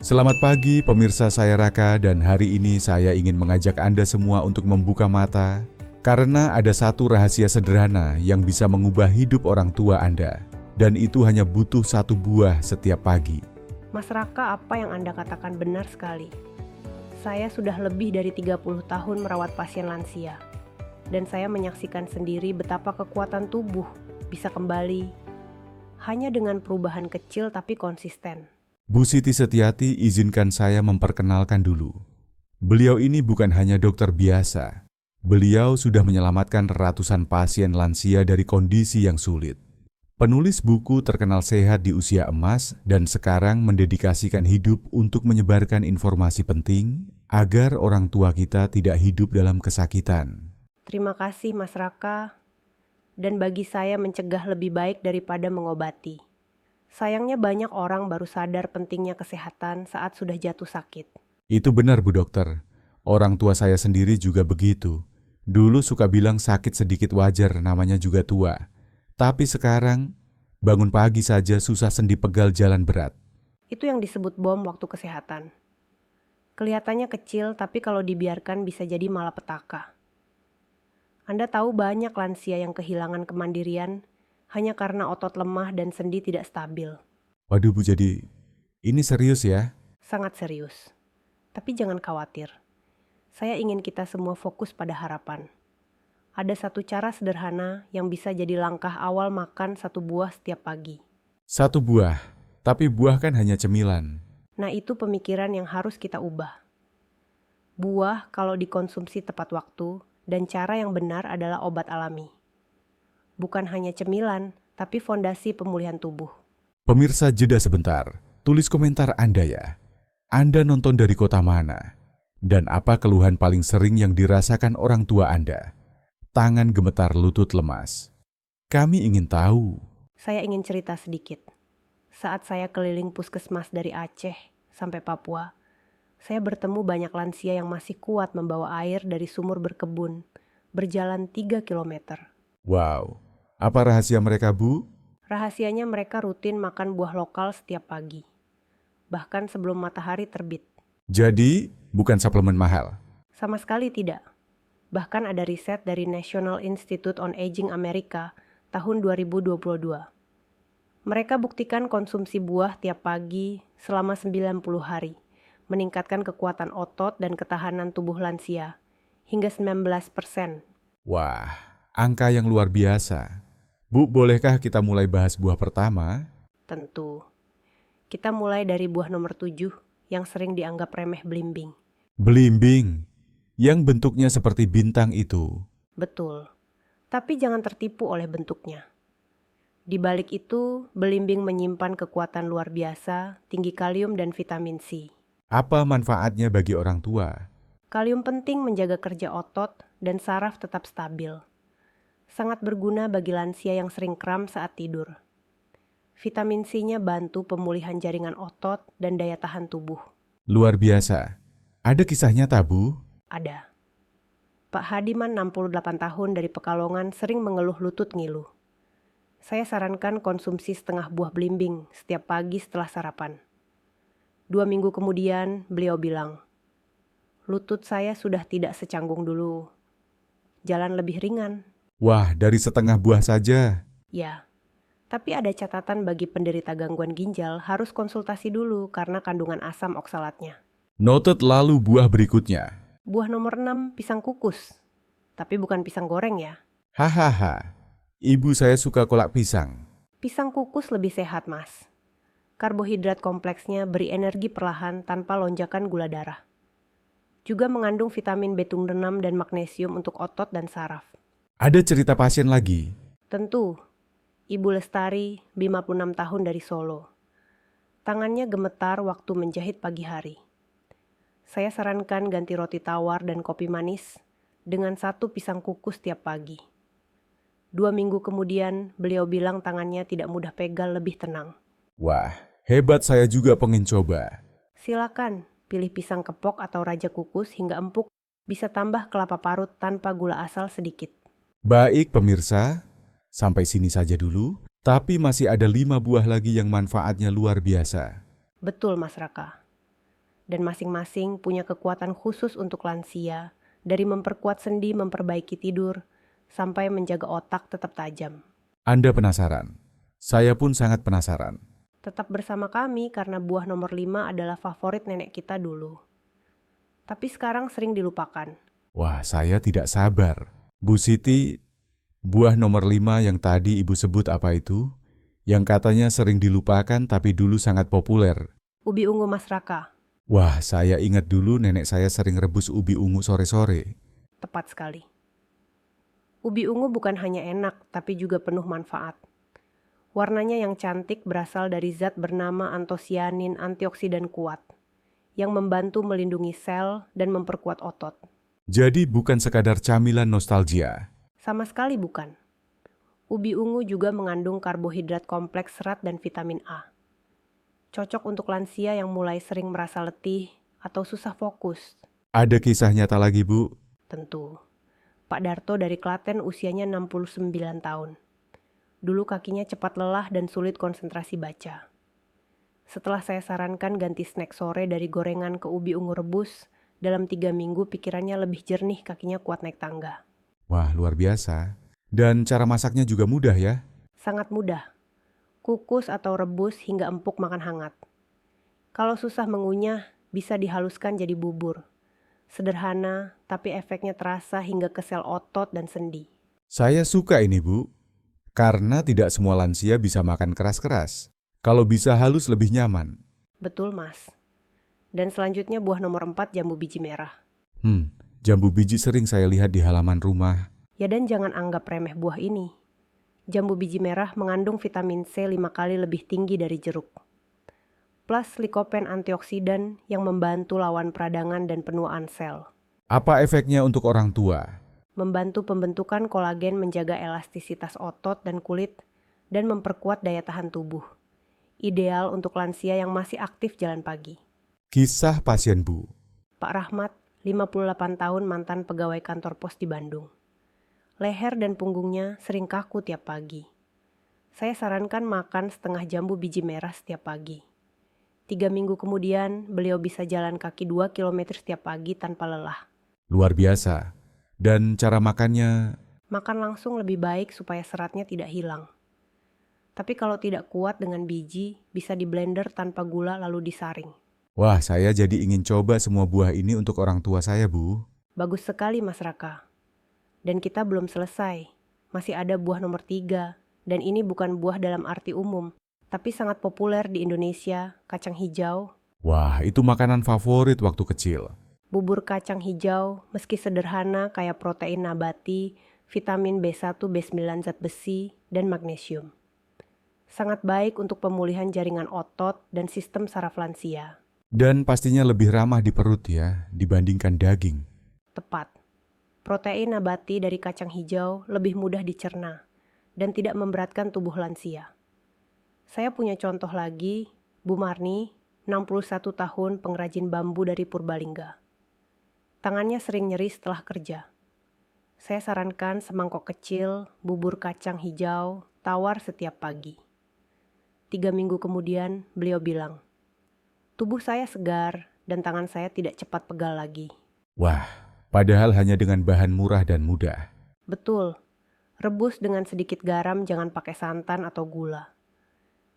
Selamat pagi pemirsa, saya Raka dan hari ini saya ingin mengajak Anda semua untuk membuka mata karena ada satu rahasia sederhana yang bisa mengubah hidup orang tua Anda, dan itu hanya butuh satu buah setiap pagi. Mas Raka, apa yang Anda katakan benar sekali. Saya sudah lebih dari 30 tahun merawat pasien lansia, dan saya menyaksikan sendiri betapa kekuatan tubuh bisa kembali hanya dengan perubahan kecil tapi konsisten. Bu Siti Setiati, izinkan saya memperkenalkan dulu. Beliau ini bukan hanya dokter biasa. Beliau sudah menyelamatkan ratusan pasien lansia dari kondisi yang sulit. Penulis buku terkenal sehat di usia emas dan sekarang mendedikasikan hidup untuk menyebarkan informasi penting agar orang tua kita tidak hidup dalam kesakitan. Terima kasih Mas Raka, dan bagi saya mencegah lebih baik daripada mengobati. Sayangnya banyak orang baru sadar pentingnya kesehatan saat sudah jatuh sakit. Itu benar Bu Dokter, orang tua saya sendiri juga begitu. Dulu suka bilang sakit sedikit wajar, namanya juga tua. Tapi sekarang, bangun pagi saja susah sendi pegal jalan berat. Itu yang disebut bom waktu kesehatan. Kelihatannya kecil, tapi kalau dibiarkan bisa jadi malapetaka. Anda tahu banyak lansia yang kehilangan kemandirian hanya karena otot lemah dan sendi tidak stabil. Waduh Bu, jadi ini serius ya? Sangat serius. Tapi jangan khawatir. Saya ingin kita semua fokus pada harapan. Ada satu cara sederhana yang bisa jadi langkah awal makan satu buah setiap pagi. Satu buah, tapi buah kan hanya cemilan. Nah, itu pemikiran yang harus kita ubah. Buah kalau dikonsumsi tepat waktu dan cara yang benar adalah obat alami. Bukan hanya cemilan, tapi fondasi pemulihan tubuh. Pemirsa, jeda sebentar. Tulis komentar Anda ya. Anda nonton dari kota mana? Dan apa keluhan paling sering yang dirasakan orang tua Anda? Tangan gemetar, lutut lemas. Kami ingin tahu. Saya ingin cerita sedikit. Saat saya keliling puskesmas dari Aceh sampai Papua, saya bertemu banyak lansia yang masih kuat membawa air dari sumur berkebun, berjalan 3 kilometer. Wow, apa rahasia mereka Bu? Rahasianya mereka rutin makan buah lokal setiap pagi, bahkan sebelum matahari terbit. Jadi, bukan suplemen mahal. Sama sekali tidak. Bahkan ada riset dari National Institute on Aging Amerika tahun 2022. Mereka buktikan konsumsi buah tiap pagi selama 90 hari, meningkatkan kekuatan otot dan ketahanan tubuh lansia hingga 19%. Wah, angka yang luar biasa. Bu, bolehkah kita mulai bahas buah pertama? Tentu. Kita mulai dari buah nomor 7 yang sering dianggap remeh belimbing. Belimbing, yang bentuknya seperti bintang itu. Betul. Tapi jangan tertipu oleh bentuknya. Di balik itu, belimbing menyimpan kekuatan luar biasa, tinggi kalium dan vitamin C. Apa manfaatnya bagi orang tua? Kalium penting menjaga kerja otot dan saraf tetap stabil. Sangat berguna bagi lansia yang sering kram saat tidur. Vitamin C-nya bantu pemulihan jaringan otot dan daya tahan tubuh. Luar biasa. Ada kisah nyata, Bu? Ada. Pak Hadiman 68 tahun dari Pekalongan sering mengeluh lutut ngilu. Saya sarankan konsumsi setengah buah belimbing setiap pagi setelah sarapan. 2 minggu kemudian beliau bilang, lutut saya sudah tidak secanggung dulu. Jalan lebih ringan. Wah, dari setengah buah saja. Ya, tapi ada catatan bagi penderita gangguan ginjal harus konsultasi dulu karena kandungan asam oksalatnya. Noted. Lalu buah berikutnya. Buah nomor 6, pisang kukus. Tapi bukan pisang goreng ya. Hahaha, ibu saya suka kolak pisang. Pisang kukus lebih sehat, Mas. Karbohidrat kompleksnya beri energi perlahan tanpa lonjakan gula darah. Juga mengandung vitamin B6 dan magnesium untuk otot dan saraf. Ada cerita pasien lagi. Tentu, Ibu Lestari, 56 tahun dari Solo. Tangannya gemetar waktu menjahit pagi hari. Saya sarankan ganti roti tawar dan kopi manis dengan 1 pisang kukus tiap pagi. 2 minggu kemudian, beliau bilang tangannya tidak mudah pegal, lebih tenang. Wah, hebat, saya juga pengen coba. Silakan, pilih pisang kepok atau raja kukus hingga empuk, bisa tambah kelapa parut tanpa gula asal sedikit. Baik pemirsa, sampai sini saja dulu, tapi masih ada 5 buah lagi yang manfaatnya luar biasa. Betul Mas Raka. dan masing-masing punya kekuatan khusus untuk lansia, dari memperkuat sendi, memperbaiki tidur, sampai menjaga otak tetap tajam. Anda penasaran? Saya pun sangat penasaran. Tetap bersama kami karena buah nomor 5 adalah favorit nenek kita dulu. Tapi sekarang sering dilupakan. Wah, saya tidak sabar. Bu Siti, buah nomor 5 yang tadi Ibu sebut apa itu? Yang katanya sering dilupakan tapi dulu sangat populer. Ubi ungu Mas Raka, Wah, saya ingat dulu nenek saya sering rebus ubi ungu sore-sore. tepat sekali. Ubi ungu bukan hanya enak, tapi juga penuh manfaat. Warnanya yang cantik berasal dari zat bernama antosianin antioksidan kuat, yang membantu melindungi sel dan memperkuat otot. Jadi bukan sekadar camilan nostalgia. Sama sekali bukan. Ubi ungu juga mengandung karbohidrat kompleks, serat, dan vitamin A. Cocok untuk lansia yang mulai sering merasa letih atau susah fokus. Ada kisah nyata lagi, Bu? Tentu. Pak Darto dari Klaten usianya 69 tahun. Dulu kakinya cepat lelah dan sulit konsentrasi baca. Setelah saya sarankan ganti snack sore dari gorengan ke ubi ungu rebus, dalam 3 minggu pikirannya lebih jernih, kakinya kuat naik tangga. Wah, luar biasa. Dan cara masaknya juga mudah ya? Sangat mudah. Kukus atau rebus hingga empuk, makan hangat. Kalau susah mengunyah, bisa dihaluskan jadi bubur. Sederhana, tapi efeknya terasa hingga ke sel otot dan sendi. Saya suka ini, Bu. Karena tidak semua lansia bisa makan keras-keras. Kalau bisa halus lebih nyaman. Betul, Mas. Dan selanjutnya buah nomor 4, jambu biji merah. Jambu biji sering saya lihat di halaman rumah. Ya, dan jangan anggap remeh buah ini. Jambu biji merah mengandung vitamin C 5 kali lebih tinggi dari jeruk. Plus likopen antioksidan yang membantu lawan peradangan dan penuaan sel. Apa efeknya untuk orang tua? Membantu pembentukan kolagen, menjaga elastisitas otot dan kulit, dan memperkuat daya tahan tubuh. Ideal untuk lansia yang masih aktif jalan pagi. Kisah pasien, Bu. Pak Rahmat, 58 tahun, mantan pegawai kantor pos di Bandung. Leher dan punggungnya sering kaku tiap pagi. Saya sarankan makan setengah jambu biji merah setiap pagi. 3 minggu kemudian, beliau bisa jalan kaki 2 km setiap pagi tanpa lelah. Luar biasa. Dan cara makannya, Makan langsung lebih baik supaya seratnya tidak hilang. Tapi kalau tidak kuat dengan biji, bisa di blender tanpa gula lalu disaring. wah, saya jadi ingin coba semua buah ini untuk orang tua saya, Bu. Bagus sekali, Mas Raka. Dan kita belum selesai. Masih ada buah nomor 3. Dan ini bukan buah dalam arti umum, tapi sangat populer di Indonesia, kacang hijau. Wah, itu makanan favorit waktu kecil. Bubur kacang hijau, meski sederhana, kaya protein nabati, vitamin B1, B9, zat besi, dan magnesium. Sangat baik untuk pemulihan jaringan otot dan sistem saraf lansia. Dan pastinya lebih ramah di perut ya, dibandingkan daging. Tepat. Protein nabati dari kacang hijau lebih mudah dicerna dan tidak memberatkan tubuh lansia. Saya punya contoh lagi, Bu Marni, 61 tahun, pengrajin bambu dari Purbalingga. Tangannya sering nyeri setelah kerja. Saya sarankan semangkok kecil, bubur kacang hijau, tawar setiap pagi. 3 minggu kemudian, beliau bilang, tubuh saya segar dan tangan saya tidak cepat pegal lagi. Wah, padahal hanya dengan bahan murah dan mudah. Betul, rebus dengan sedikit garam, jangan pakai santan atau gula.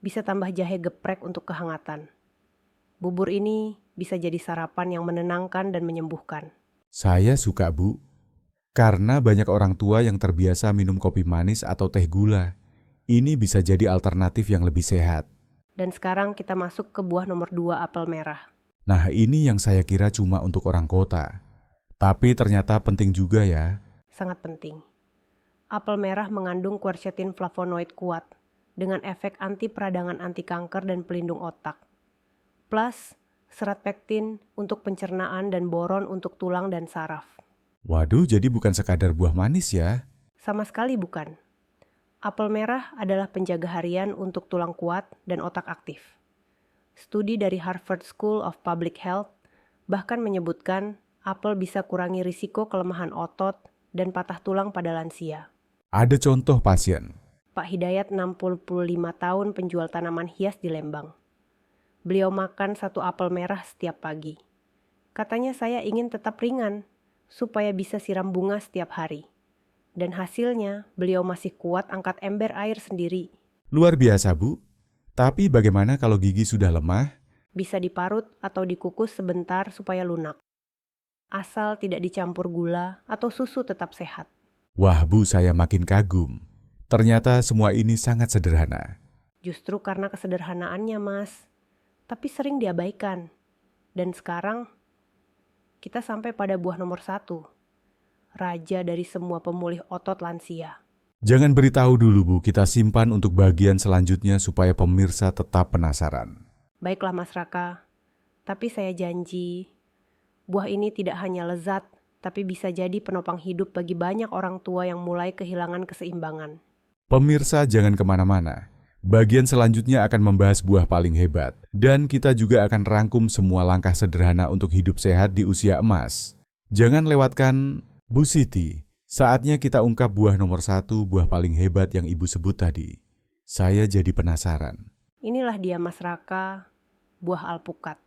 Bisa tambah jahe geprek untuk kehangatan. Bubur ini bisa jadi sarapan yang menenangkan dan menyembuhkan. Saya suka, Bu. Karena banyak orang tua yang terbiasa minum kopi manis atau teh gula. Ini bisa jadi alternatif yang lebih sehat. Dan sekarang kita masuk ke buah nomor 2, apel merah. Nah, ini yang saya kira cuma untuk orang kota. Tapi ternyata penting juga ya. Sangat penting. Apel merah mengandung quercetin flavonoid kuat dengan efek anti peradangan, anti kanker, dan pelindung otak. Plus serat pektin untuk pencernaan dan boron untuk tulang dan saraf. Waduh, jadi bukan sekadar buah manis ya. Sama sekali bukan. Apel merah adalah penjaga harian untuk tulang kuat dan otak aktif. Studi dari Harvard School of Public Health bahkan menyebutkan apel bisa kurangi risiko kelemahan otot dan patah tulang pada lansia. Ada contoh pasien. Pak Hidayat, 65 tahun, penjual tanaman hias di Lembang. Beliau makan 1 apel merah setiap pagi. Katanya saya ingin tetap ringan, supaya bisa siram bunga setiap hari. Dan hasilnya, beliau masih kuat angkat ember air sendiri. Luar biasa, Bu. Tapi bagaimana kalau gigi sudah lemah? Bisa diparut atau dikukus sebentar supaya lunak. Asal tidak dicampur gula atau susu tetap sehat. Wah, Bu, saya makin kagum. Ternyata semua ini sangat sederhana. Justru karena kesederhanaannya, Mas. Tapi sering diabaikan. Dan sekarang, kita sampai pada buah nomor 1. Raja dari semua pemulih otot lansia. Jangan beritahu dulu, Bu. Kita simpan untuk bagian selanjutnya supaya pemirsa tetap penasaran. Baiklah Mas Raka, tapi saya janji, buah ini tidak hanya lezat, tapi bisa jadi penopang hidup bagi banyak orang tua yang mulai kehilangan keseimbangan. Pemirsa jangan kemana-mana. Bagian selanjutnya akan membahas buah paling hebat. Dan kita juga akan rangkum semua langkah sederhana untuk hidup sehat di usia emas. Jangan lewatkan Bu Siti. Saatnya kita ungkap buah nomor 1, buah paling hebat yang Ibu sebut tadi. Saya jadi penasaran. Inilah dia Mas Raka, buah alpukat.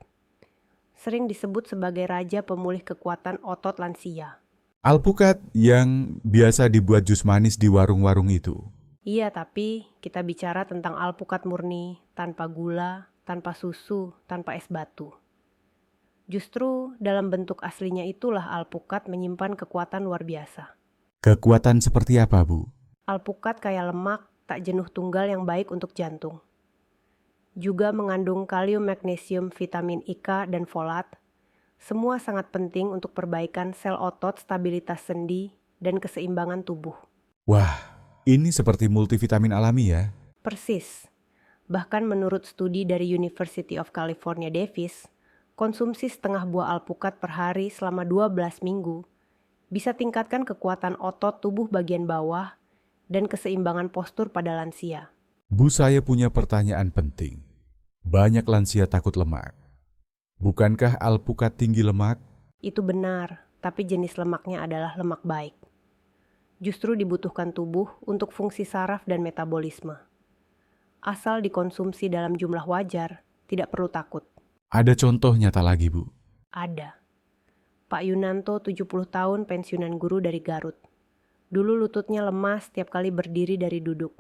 Sering disebut sebagai raja pemulih kekuatan otot lansia. Alpukat yang biasa dibuat jus manis di warung-warung itu. Iya, tapi kita bicara tentang alpukat murni, tanpa gula, tanpa susu, tanpa es batu. Justru dalam bentuk aslinya itulah alpukat menyimpan kekuatan luar biasa. Kekuatan seperti apa, Bu? Alpukat kaya lemak, tak jenuh tunggal yang baik untuk jantung. Juga mengandung kalium, magnesium, vitamin K, dan folat. Semua sangat penting untuk perbaikan sel otot, stabilitas sendi, dan keseimbangan tubuh. Wah, ini seperti multivitamin alami ya. Persis. Bahkan menurut studi dari University of California, Davis, konsumsi setengah buah alpukat per hari selama 12 minggu bisa tingkatkan kekuatan otot tubuh bagian bawah dan keseimbangan postur pada lansia. Bu, saya punya pertanyaan penting. Banyak lansia takut lemak. Bukankah alpukat tinggi lemak? Itu benar, tapi jenis lemaknya adalah lemak baik. Justru dibutuhkan tubuh untuk fungsi saraf dan metabolisme. Asal dikonsumsi dalam jumlah wajar, tidak perlu takut. Ada contoh nyata lagi, Bu? Ada. Pak Yunanto 70 tahun pensiunan guru dari Garut. Dulu lututnya lemas setiap kali berdiri dari duduk.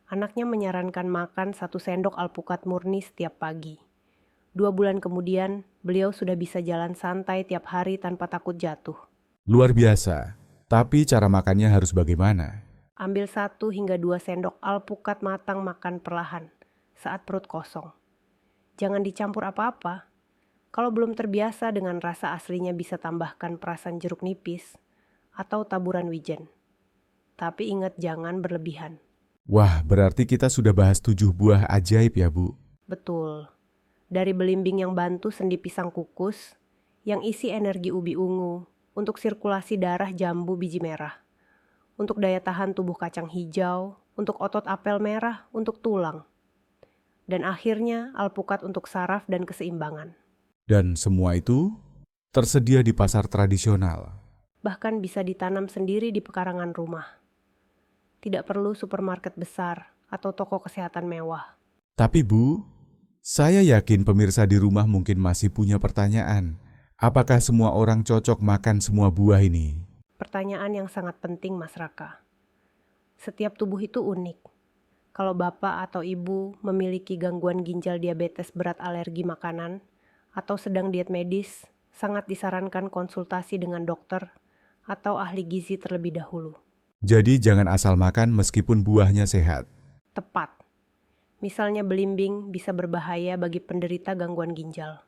Anaknya menyarankan makan 1 sendok alpukat murni setiap pagi. 2 bulan kemudian, beliau sudah bisa jalan santai tiap hari tanpa takut jatuh. Luar biasa. Tapi cara makannya harus bagaimana? Ambil 1 hingga 2 sendok alpukat matang makan perlahan saat perut kosong. Jangan dicampur apa-apa. Kalau belum terbiasa dengan rasa aslinya bisa tambahkan perasan jeruk nipis atau taburan wijen. Tapi ingat jangan berlebihan. Wah, berarti kita sudah bahas 7 buah ajaib ya, Bu? Betul. Dari belimbing yang bantu sendi pisang kukus, yang isi energi ubi ungu, untuk sirkulasi darah jambu biji merah, untuk daya tahan tubuh kacang hijau, untuk otot apel merah, untuk tulang. Dan akhirnya alpukat untuk saraf dan keseimbangan. Dan semua itu tersedia di pasar tradisional. Bahkan bisa ditanam sendiri di pekarangan rumah. Tidak perlu supermarket besar atau toko kesehatan mewah. Tapi Bu, saya yakin pemirsa di rumah mungkin masih punya pertanyaan. Apakah semua orang cocok makan semua buah ini? Pertanyaan yang sangat penting, Mas Raka. Setiap tubuh itu unik. Kalau bapak atau ibu memiliki gangguan ginjal diabetes berat alergi makanan atau sedang diet medis, sangat disarankan konsultasi dengan dokter atau ahli gizi terlebih dahulu. Jadi jangan asal makan meskipun buahnya sehat. Tepat. Misalnya belimbing bisa berbahaya bagi penderita gangguan ginjal.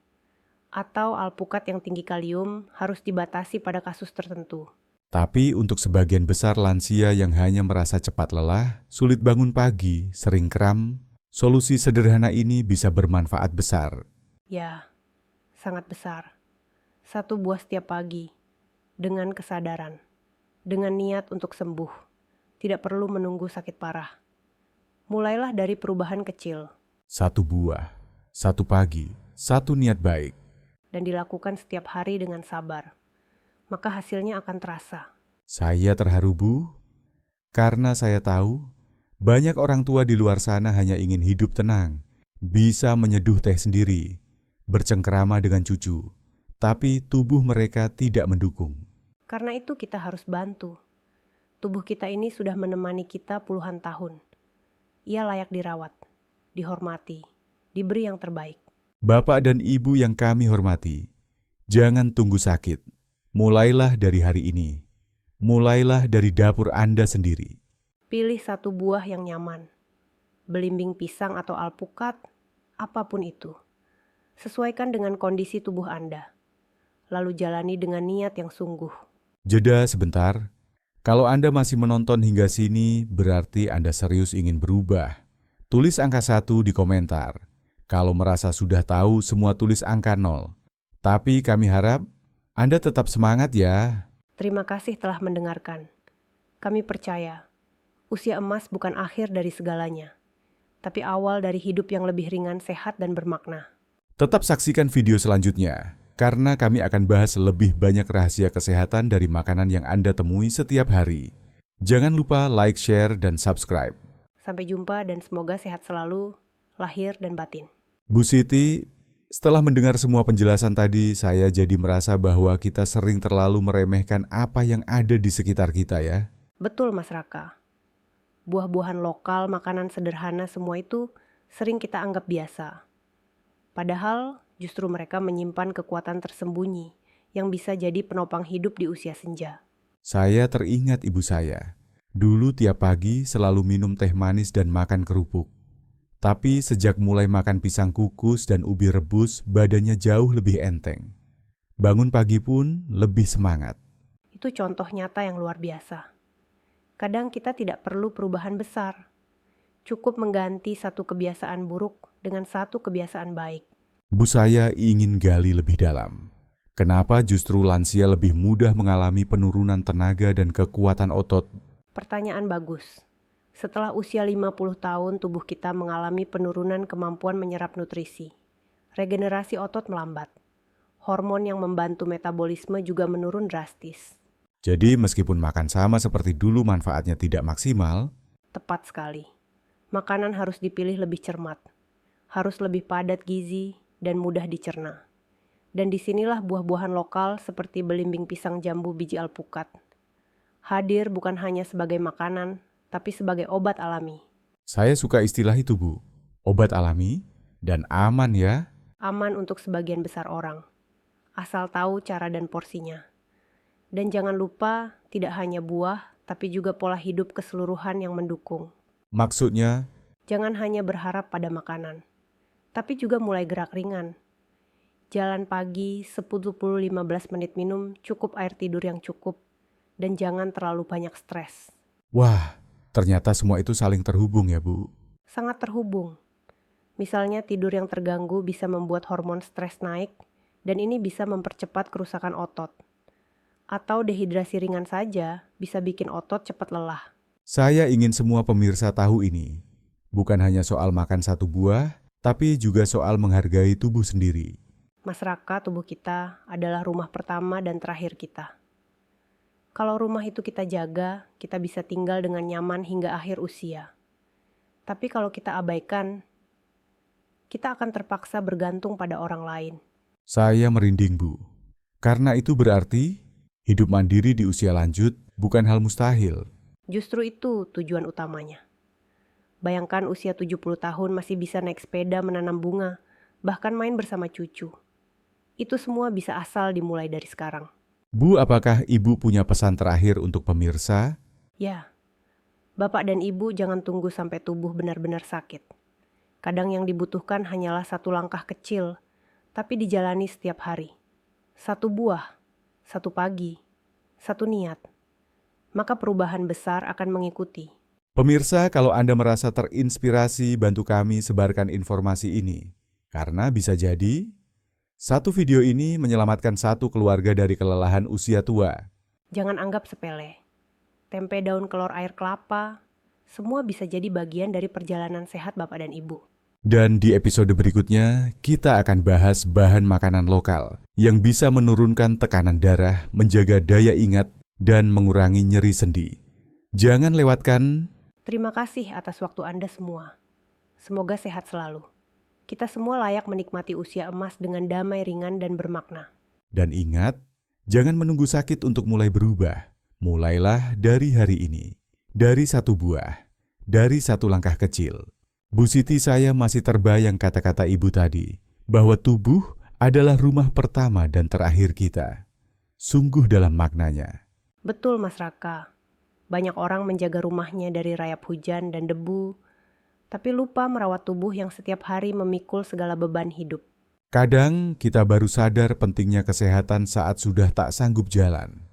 Atau alpukat yang tinggi kalium harus dibatasi pada kasus tertentu. Tapi untuk sebagian besar lansia yang hanya merasa cepat lelah, sulit bangun pagi, sering kram, solusi sederhana ini bisa bermanfaat besar. Ya, sangat besar. 1 buah setiap pagi, dengan kesadaran, dengan niat untuk sembuh. Tidak perlu menunggu sakit parah. Mulailah dari perubahan kecil. 1 buah, 1 pagi, 1 niat baik. Dan dilakukan setiap hari dengan sabar. Maka hasilnya akan terasa. Saya terharu, Bu, karena saya tahu banyak orang tua di luar sana hanya ingin hidup tenang, bisa menyeduh teh sendiri, bercengkerama dengan cucu, tapi tubuh mereka tidak mendukung. Karena itu kita harus bantu. Tubuh kita ini sudah menemani kita puluhan tahun. Ia layak dirawat, dihormati, diberi yang terbaik. Bapak dan Ibu yang kami hormati, jangan tunggu sakit. Mulailah dari hari ini. Mulailah dari dapur Anda sendiri. Pilih satu buah yang nyaman. Belimbing pisang atau alpukat, apapun itu. Sesuaikan dengan kondisi tubuh Anda. Lalu jalani dengan niat yang sungguh. Jeda sebentar. Kalau Anda masih menonton hingga sini, berarti Anda serius ingin berubah. Tulis angka 1 di komentar. Kalau merasa sudah tahu, semua tulis angka 0. Tapi kami harap Anda tetap semangat ya. Terima kasih telah mendengarkan. Kami percaya, usia emas bukan akhir dari segalanya, tapi awal dari hidup yang lebih ringan, sehat, dan bermakna. Tetap saksikan video selanjutnya, karena kami akan bahas lebih banyak rahasia kesehatan dari makanan yang Anda temui setiap hari. Jangan lupa like, share, dan subscribe. Sampai jumpa dan semoga sehat selalu, lahir dan batin. Bu Siti, setelah mendengar semua penjelasan tadi, saya jadi merasa bahwa kita sering terlalu meremehkan apa yang ada di sekitar kita ya. Betul Mas Raka. Buah-buahan lokal, makanan sederhana, semua itu sering kita anggap biasa. Padahal justru mereka menyimpan kekuatan tersembunyi yang bisa jadi penopang hidup di usia senja. Saya teringat ibu saya. Dulu tiap pagi selalu minum teh manis dan makan kerupuk. Tapi sejak mulai makan pisang kukus dan ubi rebus, badannya jauh lebih enteng. Bangun pagi pun lebih semangat. Itu contoh nyata yang luar biasa. Kadang kita tidak perlu perubahan besar. Cukup mengganti satu kebiasaan buruk dengan satu kebiasaan baik. Bu saya ingin gali lebih dalam. Kenapa justru lansia lebih mudah mengalami penurunan tenaga dan kekuatan otot? Pertanyaan bagus. Setelah usia 50 tahun, tubuh kita mengalami penurunan kemampuan menyerap nutrisi. Regenerasi otot melambat. Hormon yang membantu metabolisme juga menurun drastis. Jadi meskipun makan sama seperti dulu manfaatnya tidak maksimal. Tepat sekali. Makanan harus dipilih lebih cermat. Harus lebih padat gizi dan mudah dicerna. Dan disinilah buah-buahan lokal seperti belimbing pisang jambu biji alpukat hadir bukan hanya sebagai makanan, tapi sebagai obat alami. Saya suka istilah itu, Bu. Obat alami dan aman ya. Aman untuk sebagian besar orang, asal tahu cara dan porsinya. Dan jangan lupa, tidak hanya buah, tapi juga pola hidup keseluruhan yang mendukung. Maksudnya? Jangan hanya berharap pada makanan, tapi juga mulai gerak ringan. Jalan pagi 10-15 menit minum, cukup air tidur yang cukup, dan jangan terlalu banyak stres. Wah, ternyata semua itu saling terhubung ya, Bu. Sangat terhubung. Misalnya tidur yang terganggu bisa membuat hormon stres naik, dan ini bisa mempercepat kerusakan otot. Atau dehidrasi ringan saja bisa bikin otot cepat lelah. Saya ingin semua pemirsa tahu ini. Bukan hanya soal makan satu buah, tapi juga soal menghargai tubuh sendiri. Mas Raka, tubuh kita adalah rumah pertama dan terakhir kita. Kalau rumah itu kita jaga, kita bisa tinggal dengan nyaman hingga akhir usia. Tapi kalau kita abaikan, kita akan terpaksa bergantung pada orang lain. Saya merinding, Bu. Karena itu berarti hidup mandiri di usia lanjut bukan hal mustahil. Justru itu tujuan utamanya. Bayangkan usia 70 tahun masih bisa naik sepeda, menanam bunga, bahkan main bersama cucu. Itu semua bisa asal dimulai dari sekarang. Bu, apakah Ibu punya pesan terakhir untuk pemirsa? Ya, Bapak dan Ibu jangan tunggu sampai tubuh benar-benar sakit. Kadang yang dibutuhkan hanyalah satu langkah kecil, tapi dijalani setiap hari. Satu buah, satu pagi, satu niat. Maka perubahan besar akan mengikuti. Pemirsa, kalau Anda merasa terinspirasi, bantu kami sebarkan informasi ini. Karena bisa jadi satu video ini menyelamatkan satu keluarga dari kelelahan usia tua. Jangan anggap sepele. Tempe daun kelor air kelapa, semua bisa jadi bagian dari perjalanan sehat Bapak dan Ibu. Dan di episode berikutnya, kita akan bahas bahan makanan lokal yang bisa menurunkan tekanan darah, menjaga daya ingat, dan mengurangi nyeri sendi. Jangan lewatkan. Terima kasih atas waktu Anda semua. Semoga sehat selalu. Kita semua layak menikmati usia emas dengan damai, ringan, dan bermakna. Dan ingat, jangan menunggu sakit untuk mulai berubah. Mulailah dari hari ini, dari satu buah, dari satu langkah kecil. Bu Siti, saya masih terbayang kata-kata ibu tadi, bahwa tubuh adalah rumah pertama dan terakhir kita. Sungguh dalam maknanya. Betul, Mas Raka. Banyak orang menjaga rumahnya dari rayap hujan dan debu, tapi lupa merawat tubuh yang setiap hari memikul segala beban hidup. Kadang kita baru sadar pentingnya kesehatan saat sudah tak sanggup jalan.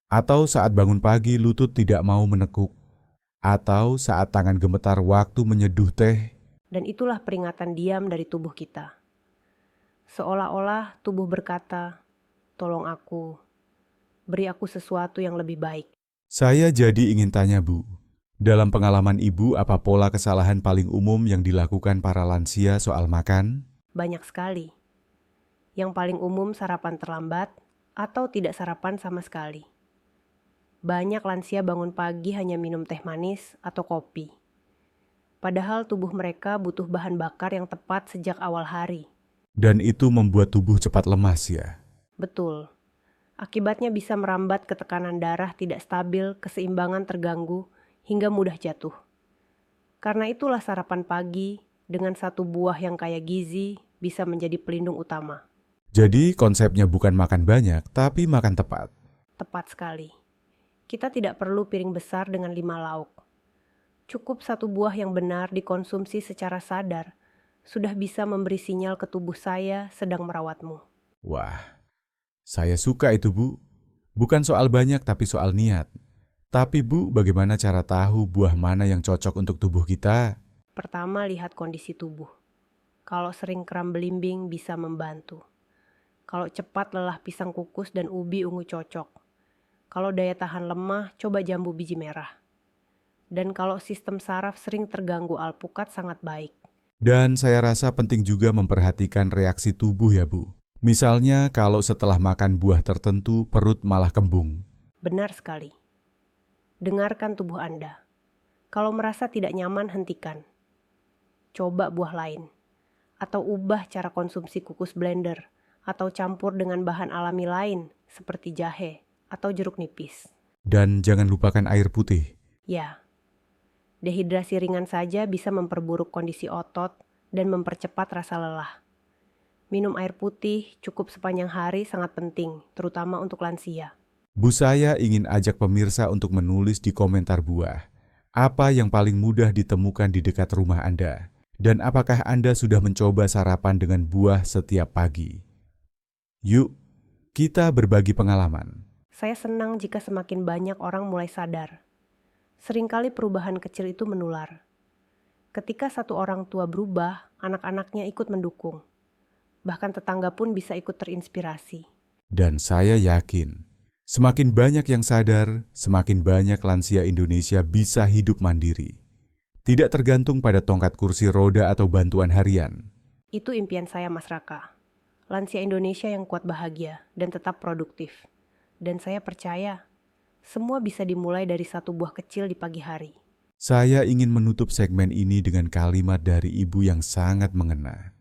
Atau saat bangun pagi lutut tidak mau menekuk. Atau saat tangan gemetar waktu menyeduh teh. Dan itulah peringatan diam dari tubuh kita. Seolah-olah tubuh berkata, "Tolong aku, beri aku sesuatu yang lebih baik." Saya jadi ingin tanya, Bu. Dalam pengalaman Ibu, apa pola kesalahan paling umum yang dilakukan para lansia soal makan? Banyak sekali. Yang paling umum sarapan terlambat atau tidak sarapan sama sekali. Banyak lansia bangun pagi hanya minum teh manis atau kopi. Padahal tubuh mereka butuh bahan bakar yang tepat sejak awal hari. Dan itu membuat tubuh cepat lemas ya? Betul. Akibatnya bisa merambat ke tekanan darah tidak stabil, keseimbangan terganggu, hingga mudah jatuh. Karena itulah sarapan pagi dengan satu buah yang kaya gizi bisa menjadi pelindung utama. Jadi konsepnya bukan makan banyak, tapi makan tepat. Tepat sekali. Kita tidak perlu piring besar dengan 5 lauk. Cukup satu buah yang benar dikonsumsi secara sadar, sudah bisa memberi sinyal ke tubuh saya sedang merawatmu. Wah, saya suka itu, Bu. Bukan soal banyak, tapi soal niat. Tapi Bu, bagaimana cara tahu buah mana yang cocok untuk tubuh kita? Pertama, lihat kondisi tubuh. Kalau sering kram belimbing bisa membantu. Kalau cepat lelah pisang kukus dan ubi ungu cocok. Kalau daya tahan lemah, coba jambu biji merah. Dan kalau sistem saraf sering terganggu, alpukat sangat baik. Dan saya rasa penting juga memperhatikan reaksi tubuh ya, Bu. Misalnya kalau setelah makan buah tertentu perut malah kembung. Benar sekali. Dengarkan tubuh Anda. Kalau merasa tidak nyaman, hentikan. Coba buah lain. Atau ubah cara konsumsi kukus blender. Atau campur dengan bahan alami lain seperti jahe atau jeruk nipis. Dan jangan lupakan air putih. Ya, dehidrasi ringan saja bisa memperburuk kondisi otot dan mempercepat rasa lelah. Minum air putih cukup sepanjang hari sangat penting, terutama untuk lansia. Bu, saya ingin ajak pemirsa untuk menulis di komentar buah. Apa yang paling mudah ditemukan di dekat rumah Anda? Dan apakah Anda sudah mencoba sarapan dengan buah setiap pagi? Yuk, kita berbagi pengalaman. Saya senang jika semakin banyak orang mulai sadar. Seringkali perubahan kecil itu menular. Ketika satu orang tua berubah, anak-anaknya ikut mendukung. Bahkan tetangga pun bisa ikut terinspirasi. Dan saya yakin, semakin banyak yang sadar, semakin banyak lansia Indonesia bisa hidup mandiri. Tidak tergantung pada tongkat kursi roda atau bantuan harian. Itu impian saya, Mas Raka. Lansia Indonesia yang kuat bahagia dan tetap produktif. Dan saya percaya, semua bisa dimulai dari satu buah kecil di pagi hari. Saya ingin menutup segmen ini dengan kalimat dari ibu yang sangat mengena.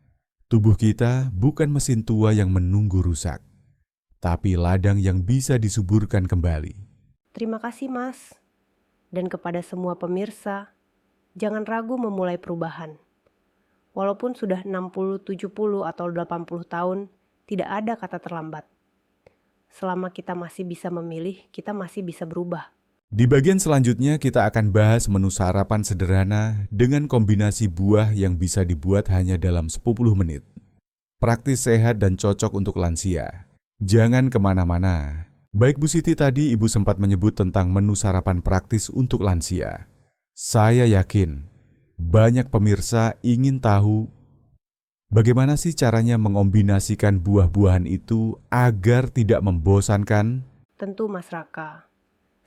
Tubuh kita bukan mesin tua yang menunggu rusak, tapi ladang yang bisa disuburkan kembali. Terima kasih, Mas. Dan kepada semua pemirsa, jangan ragu memulai perubahan. Walaupun sudah 60, 70, atau 80 tahun, tidak ada kata terlambat. Selama kita masih bisa memilih, kita masih bisa berubah. Di bagian selanjutnya kita akan bahas menu sarapan sederhana dengan kombinasi buah yang bisa dibuat hanya dalam 10 menit. Praktis, sehat, dan cocok untuk lansia. Jangan kemana-mana. Baik Bu Siti, tadi Ibu sempat menyebut tentang menu sarapan praktis untuk lansia. Saya yakin banyak pemirsa ingin tahu bagaimana sih caranya mengombinasikan buah-buahan itu agar tidak membosankan? Tentu, Mas Raka.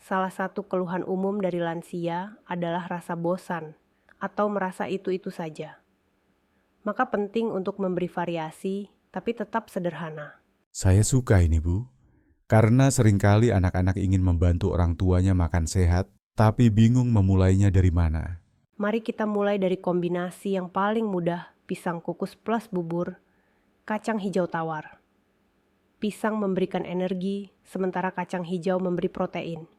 Salah satu keluhan umum dari lansia adalah rasa bosan atau merasa itu-itu saja. Maka penting untuk memberi variasi, tapi tetap sederhana. Saya suka ini, Bu. Karena seringkali anak-anak ingin membantu orang tuanya makan sehat, tapi bingung memulainya dari mana. Mari kita mulai dari kombinasi yang paling mudah pisang kukus plus bubur, kacang hijau tawar. Pisang memberikan energi, sementara kacang hijau memberi protein.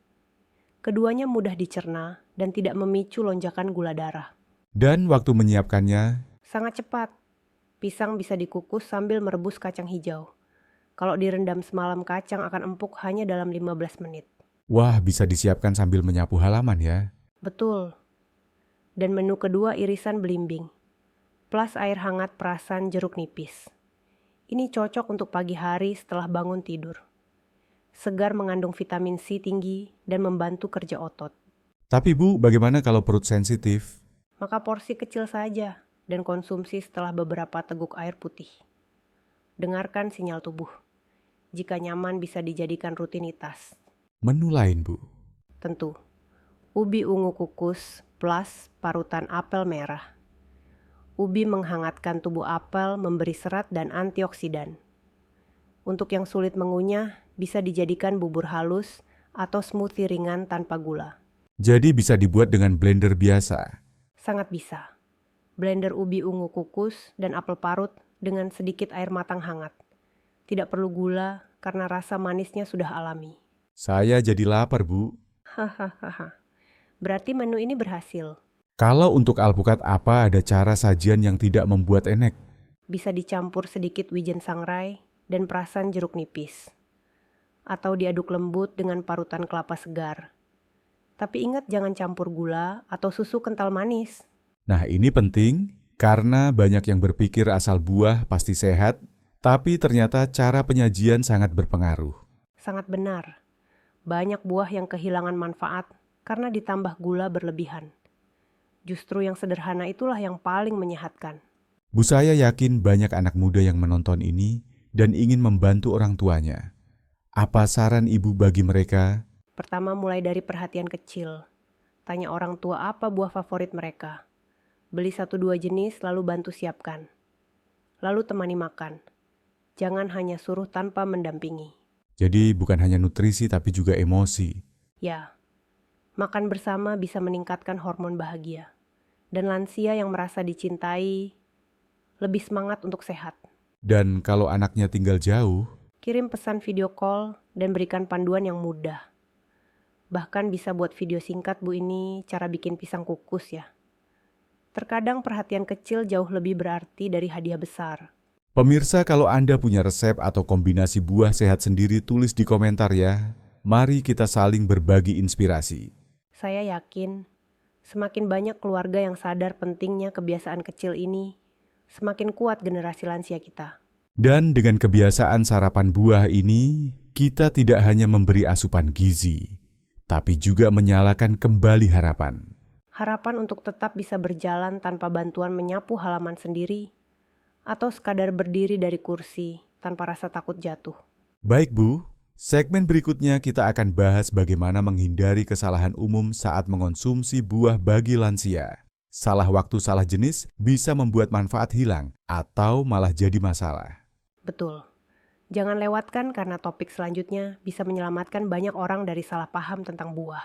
Keduanya mudah dicerna dan tidak memicu lonjakan gula darah. Dan waktu menyiapkannya, Sangat cepat. Pisang bisa dikukus sambil merebus kacang hijau. Kalau direndam semalam, kacang akan empuk hanya dalam 15 menit. wah bisa disiapkan sambil menyapu halaman ya. Betul. Dan menu kedua irisan belimbing, plus air hangat perasan jeruk nipis. Ini cocok untuk pagi hari setelah bangun tidur. Segar, mengandung vitamin C tinggi dan membantu kerja otot. Tapi Bu, bagaimana kalau perut sensitif? Maka porsi kecil saja dan konsumsi setelah beberapa teguk air putih. Dengarkan sinyal tubuh. Jika nyaman bisa dijadikan rutinitas. Menu lain Bu. Tentu, ubi ungu kukus plus parutan apel merah. Ubi menghangatkan tubuh apel, memberi serat dan antioksidan. Untuk yang sulit mengunyah, bisa dijadikan bubur halus atau smoothie ringan tanpa gula. Jadi bisa dibuat dengan blender biasa. Sangat bisa. Blender ubi ungu kukus dan apel parut dengan sedikit air matang hangat. Tidak perlu gula karena rasa manisnya sudah alami. Saya jadi lapar Bu. Hahaha. Berarti menu ini berhasil. Kalau untuk alpukat apa ada cara sajian yang tidak membuat enek? Bisa dicampur sedikit wijen sangrai dan perasan jeruk nipis. Atau diaduk lembut dengan parutan kelapa segar. Tapi ingat jangan campur gula atau susu kental manis. Nah ini penting karena banyak yang berpikir asal buah pasti sehat, tapi ternyata cara penyajian sangat berpengaruh. Sangat benar. Banyak buah yang kehilangan manfaat karena ditambah gula berlebihan. Justru yang sederhana itulah yang paling menyehatkan. Bu, saya yakin banyak anak muda yang menonton ini dan ingin membantu orang tuanya. Apa saran Ibu bagi mereka? Pertama, mulai dari perhatian kecil. Tanya orang tua apa buah favorit mereka. Beli 1-2 jenis lalu bantu siapkan. Lalu temani makan. Jangan hanya suruh tanpa mendampingi. Jadi bukan hanya nutrisi tapi juga emosi. Ya, makan bersama bisa meningkatkan hormon bahagia. Dan lansia yang merasa dicintai lebih semangat untuk sehat. Dan kalau anaknya tinggal jauh, Kirim pesan video call dan berikan panduan yang mudah. Bahkan bisa buat video singkat Bu, ini cara bikin pisang kukus ya. Terkadang perhatian kecil jauh lebih berarti dari hadiah besar. pemirsa kalau Anda punya resep atau kombinasi buah sehat sendiri tulis di komentar ya. Mari kita saling berbagi inspirasi. Saya yakin semakin banyak keluarga yang sadar pentingnya kebiasaan kecil ini, semakin kuat generasi lansia kita. Dan dengan kebiasaan sarapan buah ini, kita tidak hanya memberi asupan gizi, tapi juga menyalakan kembali harapan. Harapan untuk tetap bisa berjalan tanpa bantuan menyapu halaman sendiri, atau sekadar berdiri dari kursi tanpa rasa takut jatuh. Baik Bu, segmen berikutnya kita akan bahas bagaimana menghindari kesalahan umum saat mengonsumsi buah bagi lansia. Salah waktu, salah jenis bisa membuat manfaat hilang atau malah jadi masalah. Betul. Jangan lewatkan karena topik selanjutnya bisa menyelamatkan banyak orang dari salah paham tentang buah.